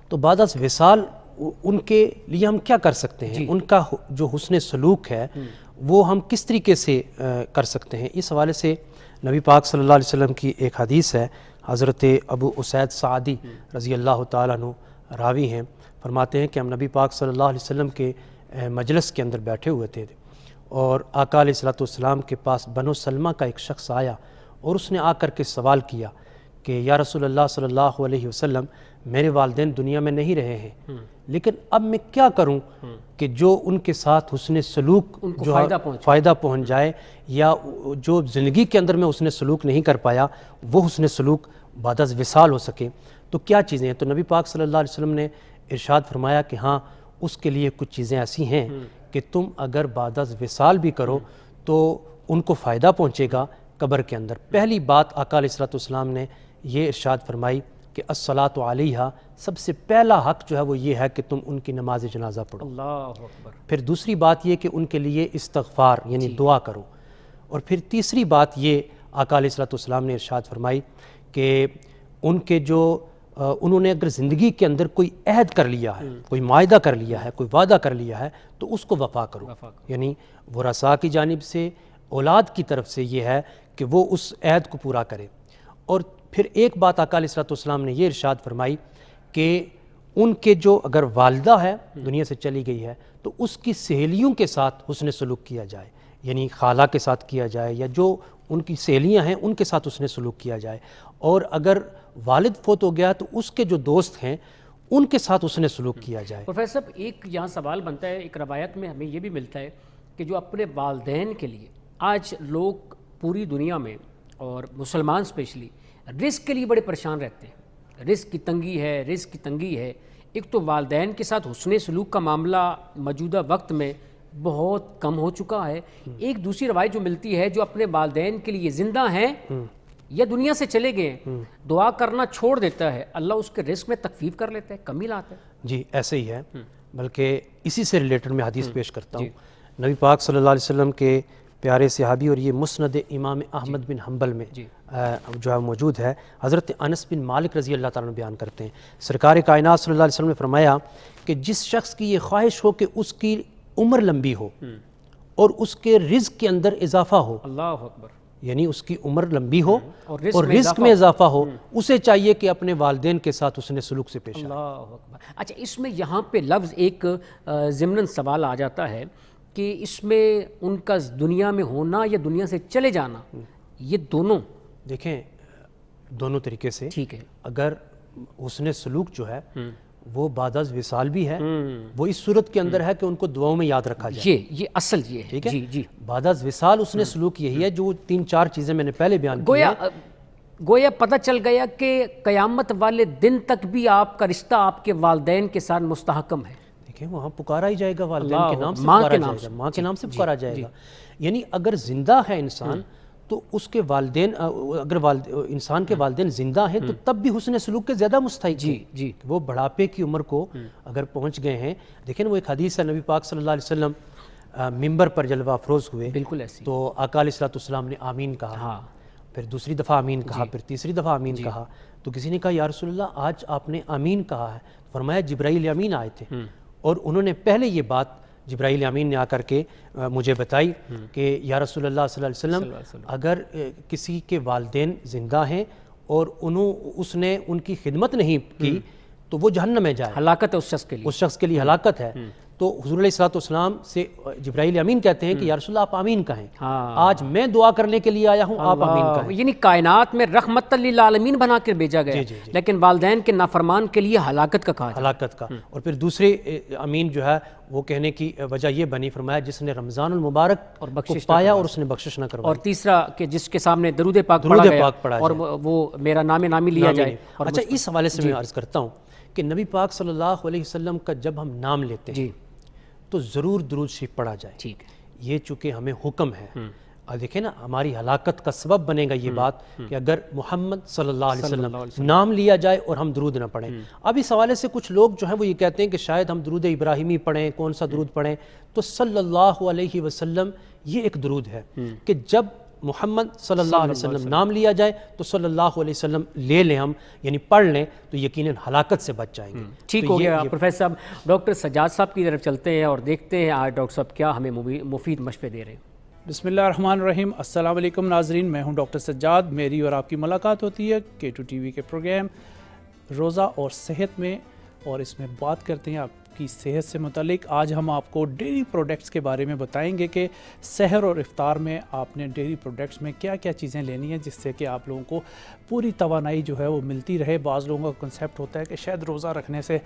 تو بعد از وصال ان کے لیے ہم کیا کر سکتے ہیں، ان کا جو حسن سلوک ہے وہ ہم کس طریقے سے کر سکتے ہیں۔ اس حوالے سے نبی پاک صلی اللہ علیہ وسلم کی ایک حدیث ہے، حضرت ابو اسید سعدی رضی اللہ تعالیٰ عنہ راوی ہیں، فرماتے ہیں کہ ہم نبی پاک صلی اللہ علیہ وسلم کے مجلس کے اندر بیٹھے ہوئے تھے اور آقا علیہ الصلوۃ والسلام کے پاس بنو سلمہ کا ایک شخص آیا اور اس نے آ کر کے سوال کیا کہ یا رسول اللہ صلی اللہ علیہ وسلم، میرے والدین دنیا میں نہیں رہے ہیں، لیکن اب میں کیا کروں کہ جو ان کے ساتھ حسن سلوک جو فائدہ پہنچ جائے، یا جو زندگی کے اندر میں حسن سلوک نہیں کر پایا وہ حسن سلوک بعد از وصال ہو سکے، تو کیا چیزیں ہیں؟ تو نبی پاک صلی اللہ علیہ وسلم نے ارشاد فرمایا کہ ہاں اس کے لیے کچھ چیزیں ایسی ہیں کہ تم اگر بعد از وصال بھی کرو تو ان کو فائدہ پہنچے گا قبر کے اندر۔ پہلی بات آقا علیہ الصلوۃ والسلام نے یہ ارشاد فرمائی کہ الصلاۃ علیہا، سب سے پہلا حق جو ہے وہ یہ ہے کہ تم ان کی نماز جنازہ پڑھو۔
اللہ اکبر۔
پھر دوسری بات یہ کہ ان کے لیے استغفار یعنی دعا کرو، اور پھر تیسری بات یہ آقا علیہ الصلوۃ والسلام نے ارشاد فرمائی کہ ان کے جو انہوں نے اگر زندگی کے اندر کوئی عہد کر لیا ہے، کوئی معاہدہ کر لیا ہے، کوئی وعدہ کر لیا ہے، تو اس کو وفا کرو۔ یعنی ورثاء کی جانب سے، اولاد کی طرف سے یہ ہے کہ وہ اس عہد کو پورا کرے۔ اور پھر ایک بات آقا علیہ الصلوۃ والسلام نے یہ ارشاد فرمائی کہ ان کے جو اگر والدہ ہے دنیا سے چلی گئی ہے تو اس کی سہیلیوں کے ساتھ حسن سلوک کیا جائے، یعنی خالہ کے ساتھ کیا جائے یا جو ان کی سہیلیاں ہیں ان کے ساتھ حسن سلوک کیا جائے، اور اگر والد فوت ہو گیا تو اس کے جو دوست ہیں ان کے ساتھ حسن سلوک کیا جائے۔
پروفیسر صاحب ایک یہاں سوال بنتا ہے، ایک روایت میں ہمیں یہ بھی ملتا ہے کہ جو اپنے والدین کے لیے آج لوگ پوری دنیا میں اور مسلمان اسپیشلی رزق کے لیے بڑے پریشان رہتے ہیں، رزق کی تنگی ہے، رزق کی تنگی ہے۔ ایک تو والدین کے ساتھ حسن سلوک کا معاملہ موجودہ وقت میں بہت کم ہو چکا ہے۔ ایک دوسری روایت جو ملتی ہے، جو اپنے والدین کے لیے زندہ ہیں یا دنیا سے چلے گئے دعا کرنا چھوڑ دیتا ہے، اللہ اس کے رزق میں تخفیف کر لیتا ہے، کمی لاتا ہے۔
جی ایسے ہی ہے، بلکہ اسی سے ریلیٹڈ میں حدیث پیش کرتا ہوں۔ نبی پاک صلی اللہ علیہ وسلم کے پیارے صحابی، اور یہ مسند امام احمد بن حنبل میں جو ہے موجود ہے، حضرت انس بن مالک رضی اللہ تعالیٰ عنہ بیان کرتے ہیں، سرکار کائنات صلی اللہ علیہ وسلم نے فرمایا کہ جس شخص کی یہ خواہش ہو کہ اس کی عمر لمبی ہو اور اس کے رزق کے اندر اضافہ ہو،
اللہ اکبر،
یعنی اس کی عمر لمبی ہو
اور
اور رزق میں اضافہ ہو، اسے چاہیے کہ اپنے والدین کے ساتھ حسن سلوک سے پیش آئے۔
اللہ اکبر۔ اچھا، اس میں یہاں پہ لفظ ایک ضمناً سوال آ جاتا ہے کہ اس میں ان کا دنیا میں ہونا یا دنیا سے چلے جانا، یہ دونوں
دیکھیں دونوں طریقے سے،
ٹھیک ہے،
اگر حسن سلوک جو ہے وہ بعد از وصال بھی ہے، وہ اس صورت کے اندر ہے کہ ان کو دعاؤں میں یاد رکھا جائے،
یہ اصل یہ ہے،
ٹھیک ہے۔
جی جی،
بعد از وصال حسن سلوک یہی ہے جو 3-4 چیزیں میں نے پہلے بیان کی ہیں۔
گویا پتہ چل گیا کہ قیامت والے دن تک بھی آپ کا رشتہ آپ کے والدین کے ساتھ مستحکم ہے۔
دیکھیں وہاں پکارا ہی جائے گا، والدین کے نام سے
ماں
پکارا
کے
جائے
نام
گا،
سے،
ماں کے نام سے پکارا جائے گا۔ یعنی اگر زندہ ہے انسان تو اس کے والدین، اگر انسان کے والدین زندہ ہیں تو تب بھی حسن سلوک کے زیادہ مستحق ہیں۔
جی،
وہ بڑھاپے کی عمر کو اگر پہنچ گئے ہیں، دیکھیں وہ ایک حدیث ہے، نبی پاک صلی اللہ علیہ وسلم ممبر پر جلوہ افروز ہوئے،
بالکل ایسی،
تو آقا علیہ الصلوۃ والسلام نے آمین کہا، پھر دوسری دفعہ آمین کہا، پھر تیسری دفعہ آمین کہا، تو کسی نے کہا یا رسول اللہ آج آپ نے آمین کہا ہے، فرمایا جبرائیل امین آئے تھے اور انہوں نے پہلے یہ بات جبرائیل امین نے آ کر کے مجھے بتائی کہ یا رسول اللہ صلی اللہ علیہ وسلم اگر کسی کے والدین زندہ ہیں اور اس نے ان کی خدمت نہیں کی تو وہ جہنم میں جائے،
ہلاکت ہے اس شخص کے لیے،
اس شخص کے لیے ہلاکت ہے۔ تو حضور علیہ الصلوۃ والسلام سے جبرائیل امین کہتے ہیں کہ یا رسول اللہ آپ آمین کہیں، آج میں دعا کرنے کے لیے آیا ہوں، آپ آمین کہیں۔
یعنی کائنات میں رحمت للعالمین بنا کر بھیجا گیا، لیکن والدین کے نافرمان کے لیے ہلاکت کا کہا،
ہلاکت کا۔ اور پھر دوسرے امین جو ہے وہ کہنے کی وجہ یہ بنی، فرمایا جس نے رمضان المبارک
اور
کو
بخشش
پایا اور اس نے بخشش نہ کروائی،
اور تیسرا کہ جس کے سامنے درود پاک پڑھا گیا اور وہ میرا نام نامی لیا جائے۔
اچھا اس حوالے سے میں عرض کرتا ہوں کہ نبی پاک صلی اللہ علیہ وسلم کا جب ہم نام لیتے ہیں تو ضرور درود شریف پڑھا جائے،
ٹھیک ہے،
یہ چونکہ ہمیں حکم ہے۔ اور دیکھیں نا ہماری ہلاکت کا سبب بنے گا یہ بات کہ اگر محمد صلی اللہ علیہ وسلم نام لیا جائے اور ہم درود نہ پڑھیں۔ اب اس حوالے سے کچھ لوگ جو ہیں وہ یہ کہتے ہیں کہ شاید ہم درود ابراہیمی پڑھیں، کون سا درود پڑھیں؟ تو صلی اللہ علیہ وسلم یہ ایک درود ہے کہ جب محمد صلی اللہ علیہ وسلم نام لیا جائے تو صلی اللہ علیہ وسلم لے لیں ہم، یعنی پڑھ لیں تو یقیناً ہلاکت سے بچ جائیں گے۔
ٹھیک ہو گیا پروفیسر صاحب۔ ڈاکٹر سجاد صاحب کی طرف چلتے ہیں اور دیکھتے ہیں آج ڈاکٹر صاحب کیا ہمیں مفید مشورے دے رہے ہیں۔
بسم اللہ الرحمن الرحیم۔ السلام علیکم ناظرین، میں ہوں ڈاکٹر سجاد۔ میری اور آپ کی ملاقات ہوتی ہے K2 TV کے پروگرام روزہ اور صحت میں، اور اس میں بات کرتے ہیں آپ کی صحت سے متعلق۔ آج ہم آپ کو ڈیری پروڈکٹس کے بارے میں بتائیں گے کہ سحر اور افطار میں آپ نے ڈیری پروڈکٹس میں کیا کیا چیزیں لینی ہیں جس سے کہ آپ لوگوں کو پوری توانائی جو ہے وہ ملتی رہے۔ بعض لوگوں کا کنسیپٹ ہوتا ہے کہ شاید روزہ رکھنے سے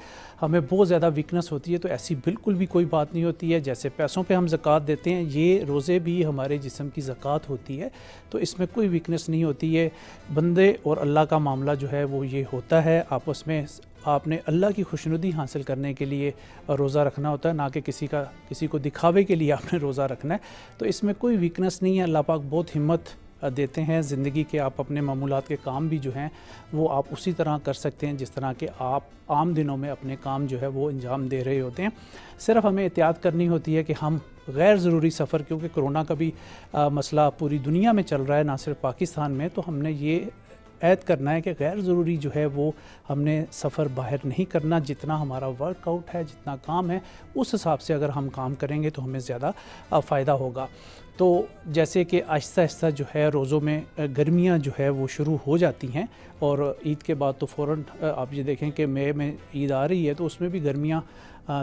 ہمیں بہت زیادہ ویکنس ہوتی ہے، تو ایسی بالکل بھی کوئی بات نہیں ہوتی ہے۔ جیسے پیسوں پہ ہم زکوٰۃ دیتے ہیں، یہ روزے بھی ہمارے جسم کی زکوٰۃ ہوتی ہے، تو اس میں کوئی ویکنس نہیں ہوتی ہے۔ بندے اور اللہ کا معاملہ جو ہے وہ یہ ہوتا ہے، آپس میں آپ نے اللہ کی خوشنودی حاصل کرنے کے لیے روزہ رکھنا ہوتا ہے، نہ کہ کسی کو دکھاوے کے لیے آپ نے روزہ رکھنا ہے. تو اس میں کوئی ویکنس نہیں ہے. اللہ پاک بہت ہمت دیتے ہیں زندگی کے. آپ اپنے معمولات کے کام بھی جو ہیں وہ آپ اسی طرح کر سکتے ہیں جس طرح کہ آپ عام دنوں میں اپنے کام جو ہے وہ انجام دے رہے ہوتے ہیں. صرف ہمیں احتیاط کرنی ہوتی ہے کہ ہم غیر ضروری سفر، کیونکہ کرونا کا بھی مسئلہ پوری دنیا میں چل رہا ہے، نہ صرف پاکستان میں، تو ہم نے یہ عہد کرنا ہے کہ غیر ضروری جو ہے وہ ہم نے سفر باہر نہیں کرنا. جتنا ہمارا ورک آؤٹ ہے، جتنا کام ہے، اس حساب سے اگر ہم کام کریں گے تو ہمیں زیادہ فائدہ ہوگا. تو جیسے کہ آہستہ آہستہ جو ہے روزوں میں گرمیاں جو ہے وہ شروع ہو جاتی ہیں، اور عید کے بعد تو فوراً آپ یہ دیکھیں کہ مئی میں عید آ رہی ہے تو اس میں بھی گرمیاں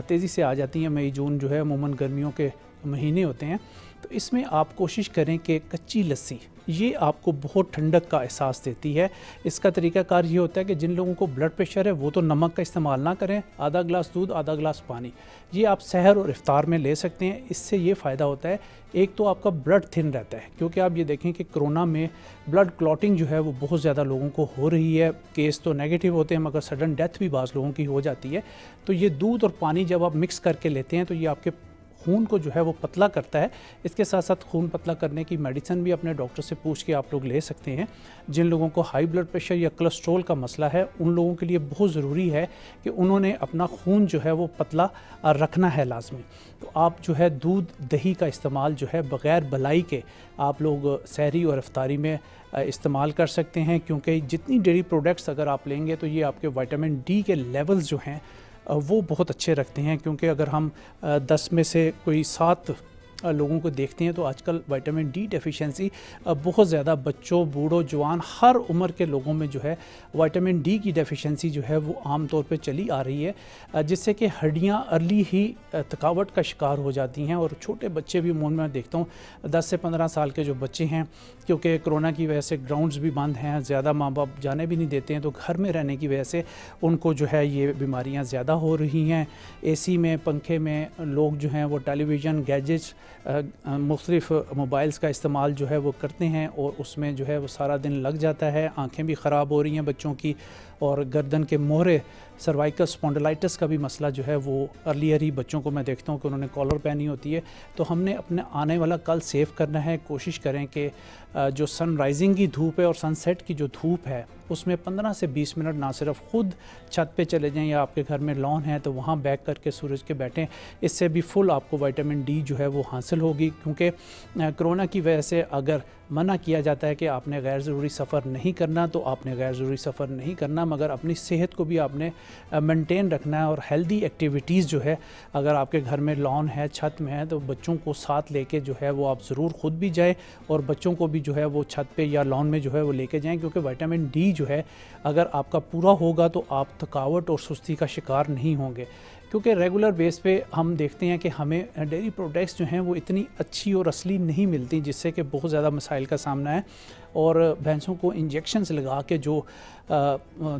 تیزی سے آ جاتی ہیں. مئی جون جو ہے عموماً گرمیوں کے مہینے ہوتے ہیں. تو اس میں آپ کوشش کریں کہ کچی لسی یہ آپ کو بہت ٹھنڈک کا احساس دیتی ہے. اس کا طریقہ کار یہ ہوتا ہے کہ جن لوگوں کو بلڈ پریشر ہے وہ تو نمک کا استعمال نہ کریں. آدھا گلاس دودھ، آدھا گلاس پانی، یہ آپ سحر اور افطار میں لے سکتے ہیں. اس سے یہ فائدہ ہوتا ہے، ایک تو آپ کا بلڈ تھن رہتا ہے، کیونکہ آپ یہ دیکھیں کہ کرونا میں بلڈ کلاٹنگ جو ہے وہ بہت زیادہ لوگوں کو ہو رہی ہے. کیس تو نیگیٹو ہوتے ہیں مگر سڈن ڈیتھ بھی بعض لوگوں کی ہو جاتی ہے. تو یہ دودھ اور پانی جب آپ مکس کر کے لیتے ہیں تو یہ آپ کے خون کو جو ہے وہ پتلا کرتا ہے. اس کے ساتھ ساتھ خون پتلا کرنے کی میڈیسن بھی اپنے ڈاکٹر سے پوچھ کے آپ لوگ لے سکتے ہیں. جن لوگوں کو ہائی بلڈ پریشر یا کولیسٹرول کا مسئلہ ہے ان لوگوں کے لیے بہت ضروری ہے کہ انہوں نے اپنا خون جو ہے وہ پتلا رکھنا ہے لازمی. تو آپ جو ہے دودھ دہی کا استعمال جو ہے بغیر بلائی کے آپ لوگ سحری اور افطاری میں استعمال کر سکتے ہیں، کیونکہ جتنی ڈیری پروڈکٹس اگر آپ لیں گے تو یہ آپ کے وائٹامن ڈی کے لیولز جو ہیں وہ بہت اچھے رکھتے ہیں. کیونکہ اگر ہم 10 میں سے کوئی 7 لوگوں کو دیکھتے ہیں تو آج کل وائٹامن ڈی ڈیفیشنسی بہت زیادہ بچوں، بوڑھوں، جوان، ہر عمر کے لوگوں میں جو ہے وائٹامن ڈی کی ڈیفیشنسی جو ہے وہ عام طور پہ چلی آ رہی ہے، جس سے کہ ہڈیاں ارلی ہی تھکاوٹ کا شکار ہو جاتی ہیں. اور چھوٹے بچے بھی عموماً میں دیکھتا ہوں 10 سے 15 سال کے جو بچے ہیں، کیونکہ کرونا کی وجہ سے گراؤنڈز بھی بند ہیں، زیادہ ماں باپ جانے بھی نہیں دیتے ہیں، تو گھر میں رہنے کی وجہ سے ان کو جو ہے یہ بیماریاں زیادہ ہو رہی ہیں. اے سی میں، پنکھے میں لوگ جو ہیں وہ ٹیلی ویژن، گیجٹس، مختلف موبائلز کا استعمال جو ہے وہ کرتے ہیں، اور اس میں جو ہے وہ سارا دن لگ جاتا ہے. آنکھیں بھی خراب ہو رہی ہیں بچوں کی، اور گردن کے مہرے، سروائکل اسپونڈلائٹس کا بھی مسئلہ جو ہے وہ ارلیئر ہی بچوں کو میں دیکھتا ہوں کہ انہوں نے کالر پہنی ہوتی ہے. تو ہم نے اپنے آنے والا کل سیو کرنا ہے. کوشش کریں کہ جو سن رائزنگ کی دھوپ ہے اور سن سیٹ کی جو دھوپ ہے اس میں 15 سے 20 منٹ نہ صرف خود چھت پہ چلے جائیں، یا آپ کے گھر میں لان ہے تو وہاں بیٹھ کر کے سورج کے بیٹھیں. اس سے بھی فل آپ کو وائٹامن ڈی جو ہے وہ حاصل ہوگی. کیونکہ کرونا کی وجہ سے اگر منع کیا جاتا ہے کہ آپ نے غیر ضروری سفر نہیں کرنا تو آپ نے غیر ضروری سفر نہیں کرنا، مگر اپنی صحت کو بھی آپ نے مینٹین رکھنا ہے. اور ہیلدی ایکٹیویٹیز جو ہے اگر آپ کے گھر میں لان ہے، چھت میں ہے، تو بچوں کو ساتھ لے کے جو ہے وہ آپ ضرور خود بھی جائیں اور بچوں کو بھی جو ہے وہ چھت پہ یا لان میں جو ہے وہ لے کے جائیں. کیونکہ وائٹامن ڈی جو ہے اگر آپ کا پورا ہوگا تو آپ تھکاوٹ اور سستی کا شکار نہیں ہوں گے. کیونکہ ریگولر بیس پہ ہم دیکھتے ہیں کہ ہمیں ڈیری پروڈکٹس جو ہیں وہ اتنی اچھی اور اصلی نہیں ملتی، جس سے کہ بہت زیادہ مسائل کا سامنا ہے. اور بھینسوں کو انجیکشنز لگا کے جو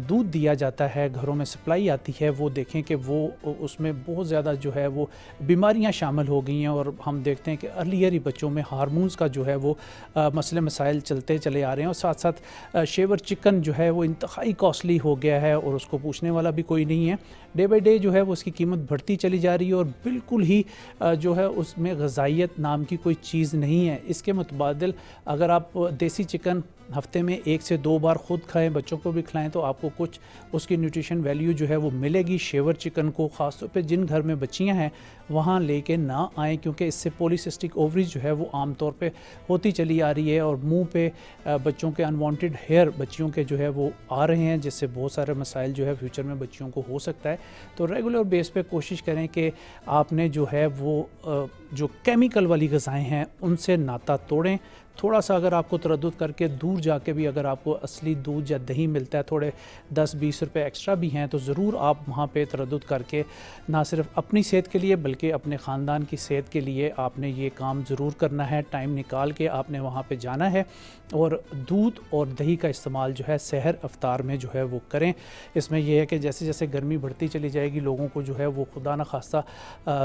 دودھ دیا جاتا ہے، گھروں میں سپلائی آتی ہے، وہ دیکھیں کہ وہ اس میں بہت زیادہ جو ہے وہ بیماریاں شامل ہو گئی ہیں. اور ہم دیکھتے ہیں کہ ارلیئر ہی بچوں میں ہارمونز کا جو ہے وہ مسئلے مسائل چلتے چلے آ رہے ہیں. اور ساتھ ساتھ شیور چکن جو ہے وہ انتہائی کاسٹلی ہو گیا ہے اور اس کو پوچھنے والا بھی کوئی نہیں ہے. ڈے بائی ڈے جو ہے وہ اس کی قیمت بڑھتی چلی جا رہی ہے، اور بالکل ہی جو ہے اس میں غذائیت نام کی کوئی چیز نہیں ہے. اس کے متبادل اگر آپ دیسی چکن ہفتے میں 1 سے 2 بار خود کھائیں، بچوں کو بھی کھلائیں، تو آپ کو کچھ اس کی نیوٹریشن ویلیو جو ہے وہ ملے گی. شیور چکن کو خاص طور پہ جن گھر میں بچیاں ہیں وہاں لے کے نہ آئیں، کیونکہ اس سے پولیسسٹک اووریز جو ہے وہ عام طور پہ ہوتی چلی آ رہی ہے، اور منہ پہ بچوں کے انوانٹیڈ ہیئر بچیوں کے جو ہے وہ آ رہے ہیں، جس سے بہت سارے مسائل جو ہے فیوچر میں بچیوں کو ہو سکتا ہے. تو ریگولر بیس پہ کوشش کریں کہ آپ نے جو ہے وہ جو کیمیکل والی غذائیں ہیں ان سے ناتا توڑیں. تھوڑا سا اگر آپ کو تردد کر کے دور جا کے بھی اگر آپ کو اصلی دودھ یا دہی ملتا ہے، تھوڑے 10-20 روپے ایکسٹرا بھی ہیں، تو ضرور آپ وہاں پہ تردد کر کے نہ صرف اپنی صحت کے لیے بلکہ اپنے خاندان کی صحت کے لیے آپ نے یہ کام ضرور کرنا ہے. ٹائم نکال کے آپ نے وہاں پہ جانا ہے، اور دودھ اور دہی کا استعمال جو ہے سحر افطار میں جو ہے وہ کریں. اس میں یہ ہے کہ جیسے جیسے گرمی بڑھتی چلی جائے گی لوگوں کو جو ہے وہ خدا نخواستہ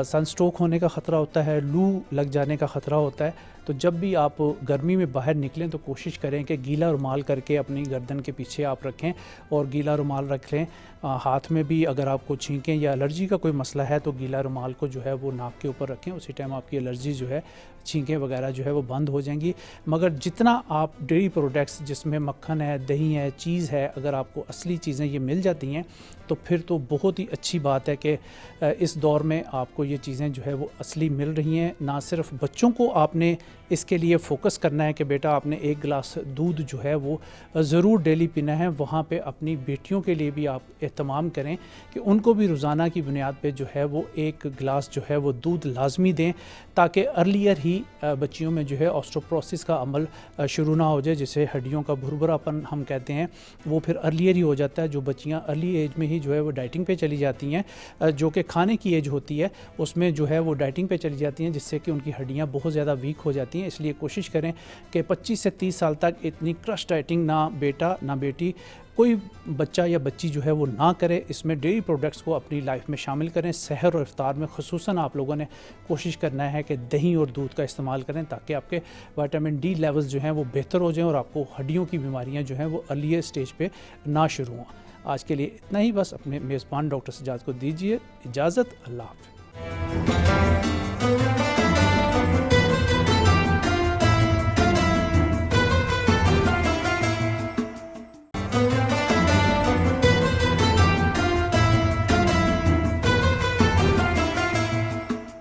سن سٹروک ہونے کا خطرہ ہوتا ہے، لو لگ جانے کا خطرہ ہوتا ہے. تو جب بھی آپ گرمی میں باہر نکلیں تو کوشش کریں کہ گیلا رومال کر کے اپنی گردن کے پیچھے آپ رکھیں اور گیلا رومال رکھ لیں. ہاتھ میں بھی اگر آپ کو چھینکیں یا الرجی کا کوئی مسئلہ ہے تو گیلا رومال کو جو ہے وہ ناک کے اوپر رکھیں، اسی ٹائم آپ کی الرجی جو ہے چھینکیں وغیرہ جو ہے وہ بند ہو جائیں گی۔ مگر جتنا آپ ڈیری پروڈکٹس جس میں مکھن ہے، دہی ہے، چیز ہے، اگر آپ کو اصلی چیزیں یہ مل جاتی ہیں تو پھر تو بہت ہی اچھی بات ہے کہ اس دور میں آپ کو یہ چیزیں جو ہے وہ اصلی مل رہی ہیں۔ نہ صرف بچوں کو آپ نے اس کے لیے فوکس کرنا ہے کہ بیٹا آپ نے 1 گلاس دودھ جو ہے وہ ضرور ڈیلی پینا ہے، وہاں پہ اپنی بیٹیوں کے لیے بھی آپ اہتمام کریں کہ ان کو بھی روزانہ کی بنیاد پہ جو ہے وہ 1 گلاس جو ہے وہ دودھ لازمی دیں، تاکہ ارلیئر ہی بچیوں میں جو ہے آسٹروپروسس کا عمل شروع نہ ہو جائے، جسے ہڈیوں کا بھربھرا پن ہم کہتے ہیں، وہ پھر ارلیئر ہی ہو جاتا ہے۔ جو بچیاں ارلی ایج میں ہی جو ہے وہ ڈائٹنگ پہ چلی جاتی ہیں، جو کہ کھانے کی ایج ہوتی ہے اس میں جو ہے وہ ڈائٹنگ پہ چلی جاتی ہیں، جس سے کہ ان کی ہڈیاں بہت زیادہ ویک ہو جاتی ہیں۔ اس لیے کوشش کریں کہ 25 سے 30 سال تک اتنی کرش ڈائٹنگ نہ بیٹا نہ بیٹی کوئی بچہ یا بچی جو ہے وہ نہ کرے۔ اس میں ڈیری پروڈکٹس کو اپنی لائف میں شامل کریں۔ سحر اور افطار میں خصوصاً آپ لوگوں نے کوشش کرنا ہے کہ دہی اور دودھ کا استعمال کریں، تاکہ آپ کے وٹامن ڈی لیولز جو ہیں وہ بہتر ہو جائیں اور آپ کو ہڈیوں کی بیماریاں جو ہیں وہ ارلی اسٹیج پہ نہ شروع ہوں۔ آج کے لیے اتنا ہی، بس اپنے میزبان ڈاکٹر سجاد کو دیجیے اجازت۔ اللہ حافظ۔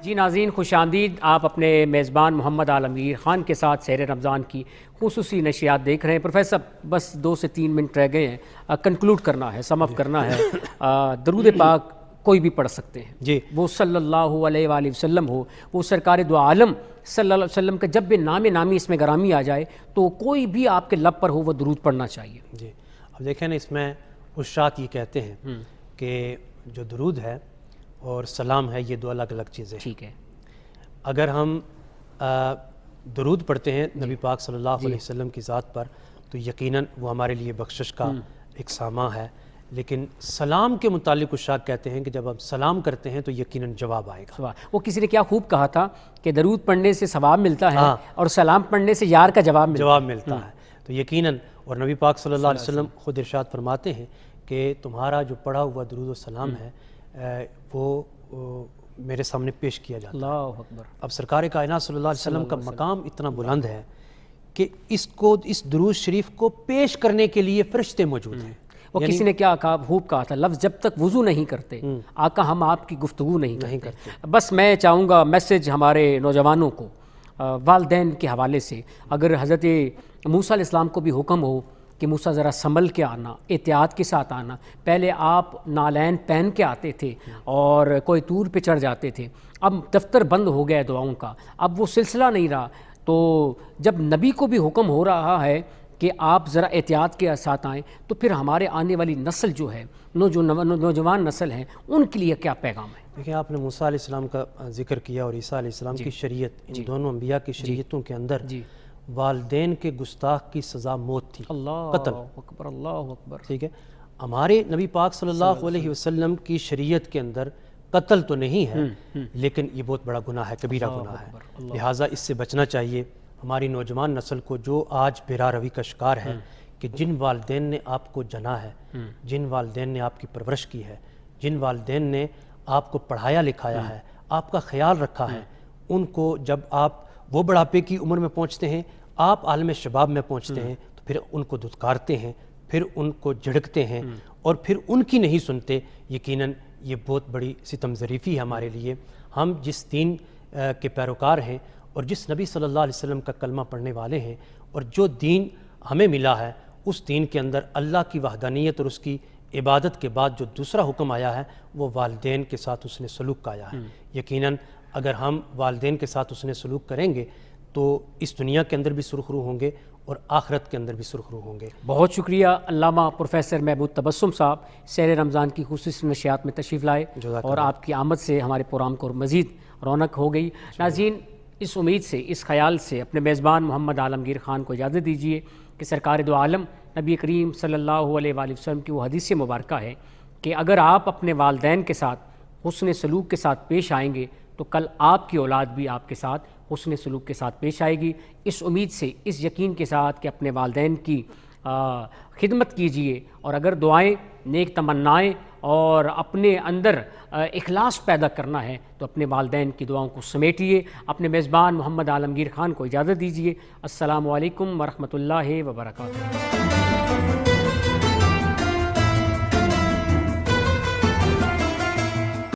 جی ناظرین، خوش آمدید۔ آپ اپنے میزبان محمد عالمگیر خان کے ساتھ سحر رمضان کی خصوصی نشریات دیکھ رہے ہیں۔ پروفیسر بس 2 سے 3 منٹ رہ گئے ہیں، کنکلوڈ کرنا ہے، سم اپ کرنا ہے۔ درود پاک کوئی بھی پڑھ سکتے ہیں
جی،
وہ صلی اللہ علیہ وآلہ وسلم ہو، وہ سرکار دو عالم صلی اللہ علیہ وسلم کا جب بھی نامی اس میں گرامی آ جائے تو کوئی بھی آپ کے لب پر ہو وہ درود پڑھنا چاہیے۔
جی اب دیکھیں نا، اس میں عشاق یہ کہتے ہیں کہ جو درود ہے اور سلام ہے یہ 2 الگ الگ چیزیں ہیں۔
ٹھیک ہے،
اگر ہم درود پڑھتے ہیں نبی پاک صلی اللہ علیہ وسلم کی ذات پر تو یقیناً وہ ہمارے لیے بخشش کا ایک سامان ہے، لیکن سلام کے متعلق عشاق کہتے ہیں کہ جب ہم سلام کرتے ہیں تو یقیناً جواب آئے گا۔
وہ کسی نے کیا خوب کہا تھا کہ درود پڑھنے سے ثواب ملتا ہے اور سلام پڑھنے سے یار کا جواب
ملتا ہے۔ تو یقیناً، اور نبی پاک صلی اللہ علیہ وسلم خود ارشاد فرماتے ہیں کہ تمہارا جو پڑھا ہوا درود و سلام ہے وہ میرے سامنے پیش کیا جاتا ہے۔
اللہ اکبر۔
اب سرکار کائنات صلی اللہ علیہ وسلم کا مقام اتنا بلند ہے کہ اس درود شریف کو پیش کرنے کے لیے فرشتے موجود ہیں۔
وہ کسی نے کیا کہا، خوب کہا تھا، لفظ جب تک وضو نہیں کرتے آقا ہم آپ کی گفتگو نہیں کرتے۔ بس میں چاہوں گا میسج ہمارے نوجوانوں کو والدین کے حوالے سے، اگر حضرت موسیٰ علیہ السلام کو بھی حکم ہو کہ موسیٰ ذرا سنبھل کے آنا، احتیاط کے ساتھ آنا، پہلے آپ نالین پہن کے آتے تھے اور کوئی طور پہ چڑھ جاتے تھے، اب دفتر بند ہو گیا دعاؤں کا، اب وہ سلسلہ نہیں رہا، تو جب نبی کو بھی حکم ہو رہا ہے کہ آپ ذرا احتیاط کے ساتھ آئیں، تو پھر ہمارے آنے والی نسل جو ہے، نوجوان نسل ہیں، ان کے لیے کیا پیغام ہے؟
دیکھیں، آپ نے موسیٰ علیہ السلام کا ذکر کیا اور عیسیٰ علیہ السلام کی شریعت، ان دونوں انبیاء کی شریعتوں کے اندر والدین کے گستاخ کی سزا موت تھی، قتل۔
اکبر، اللہ اکبر۔
ٹھیک ہے، ہمارے نبی پاک صلی اللہ علیہ وسلم کی شریعت کے اندر قتل تو نہیں ہے، لیکن یہ بہت بڑا گناہ ہے، کبیرہ گناہ ہے، لہٰذا اس سے بچنا چاہیے۔ ہماری نوجوان نسل کو جو آج بھیرا روی کا شکار ہے کہ جن والدین نے آپ کو جنا ہے، جن والدین نے آپ کی پرورش کی ہے، جن والدین نے آپ کو پڑھایا لکھایا ہے، آپ کا خیال رکھا ہے، ان کو جب آپ وہ بڑھاپے کی عمر میں پہنچتے ہیں، آپ عالم شباب میں پہنچتے ہیں، تو پھر ان کو دھتکارتے ہیں، پھر ان کو جھڑکتے ہیں اور پھر ان کی نہیں سنتے، یقیناً یہ بہت بڑی ستم ظریفی ہے ہمارے لیے۔ ہم جس دین کے پیروکار ہیں اور جس نبی صلی اللہ علیہ وسلم کا کلمہ پڑھنے والے ہیں، اور جو دین ہمیں ملا ہے، اس دین کے اندر اللہ کی وحدانیت اور اس کی عبادت کے بعد جو دوسرا حکم آیا ہے وہ والدین کے ساتھ اس نے سلوک کا آیا ہے۔ یقیناً اگر ہم والدین کے ساتھ اس نے سلوک کریں گے تو اس دنیا کے اندر بھی سرخرو ہوں گے اور آخرت کے اندر بھی سرخرو ہوں گے۔
بہت شکریہ علامہ پروفیسر محمود تبسم صاحب، سحر رمضان کی خصوصی نشریات میں تشریف لائے اور آپ کی آمد سے ہمارے پروگرام کو مزید رونق ہو گئی۔ ناظرین، اس امید سے، اس خیال سے اپنے میزبان محمد عالمگیر خان کو اجازت دیجیے کہ سرکار دو عالم نبی کریم صلی اللہ علیہ وآلہ وسلم کی وہ حدیث مبارکہ ہے کہ اگر آپ اپنے والدین کے ساتھ حسن سلوک کے ساتھ پیش آئیں گے تو کل آپ کی اولاد بھی آپ کے ساتھ حسن سلوک کے ساتھ پیش آئے گی۔ اس امید سے، اس یقین کے ساتھ کہ اپنے والدین کی خدمت کیجئے، اور اگر دعائیں، نیک تمنائیں اور اپنے اندر اخلاص پیدا کرنا ہے تو اپنے والدین کی دعاؤں کو سمیٹیے۔ اپنے میزبان محمد عالمگیر خان کو اجازت دیجیے۔ السلام علیکم ورحمۃ اللہ وبرکاتہ۔